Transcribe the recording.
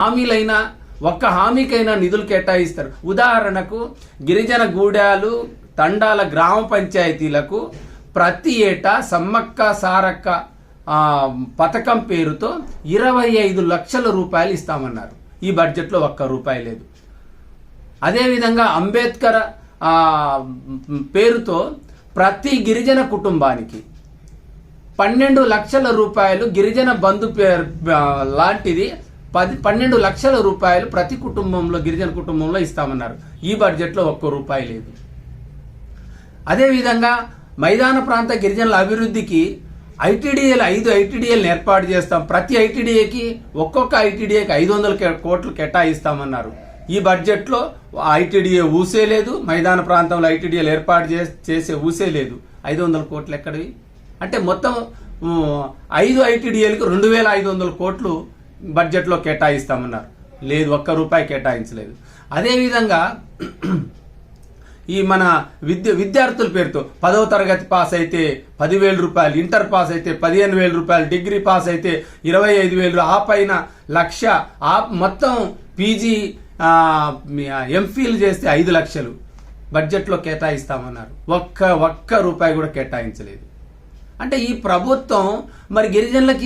హామీలైనా ఒక్క హామీకైనా నిధులు కేటాయిస్తారు. ఉదాహరణకు గిరిజన గూడాలు తండాల గ్రామ పంచాయతీలకు ప్రతి ఏటా సమ్మక్క సారక్క పథకం పేరుతో 25 లక్షల రూపాయలు ఇస్తామన్నారు. ఈ బడ్జెట్లో ఒక్క రూపాయి లేదు. అదేవిధంగా అంబేద్కర్ పేరుతో ప్రతి గిరిజన కుటుంబానికి 12 లక్షల రూపాయలు గిరిజన బంధు లాంటిది 12 లక్షల రూపాయలు ప్రతి కుటుంబంలో గిరిజన కుటుంబంలో ఇస్తామన్నారు. ఈ బడ్జెట్లో ఒక్క రూపాయి లేదు. అదేవిధంగా మైదాన ప్రాంత గిరిజనుల అభివృద్ధికి ఐటీడీఏలు 5 ఐటీడీఏలను ఏర్పాటు చేస్తాం. ప్రతి ఐటీడీఏకి ఒక్కొక్క ఐటీడీఏకి 500 కోట్లు కేటాయిస్తామన్నారు. ఈ బడ్జెట్లో ఐటీడీఏ ఊసే లేదు. మైదాన ప్రాంతంలో ఐటీడీఏలు ఏర్పాటు చేసే ఊసే లేదు. 500 కోట్లు ఎక్కడివి? అంటే మొత్తం 5 ఐటీడీఏలకు 2500 కోట్లు బడ్జెట్లో కేటాయిస్తామన్నారు. లేదు, ఒక్క రూపాయి కేటాయించలేదు. అదేవిధంగా ఈ మన విద్యార్థుల పేరుతో 10వ తరగతి పాస్ అయితే 10,000 రూపాయలు, ఇంటర్ పాస్ అయితే 15,000 రూపాయలు, డిగ్రీ పాస్ అయితే 25,000, ఆ పైన 1,00,000, మొత్తం పీజీ ఎంఫిల్ చేస్తే 5 లక్షలు బడ్జెట్లో కేటాయిస్తామన్నారు. ఒక్క రూపాయి కూడా కేటాయించలేదు. అంటే ఈ ప్రభుత్వం మరి గిరిజనులకి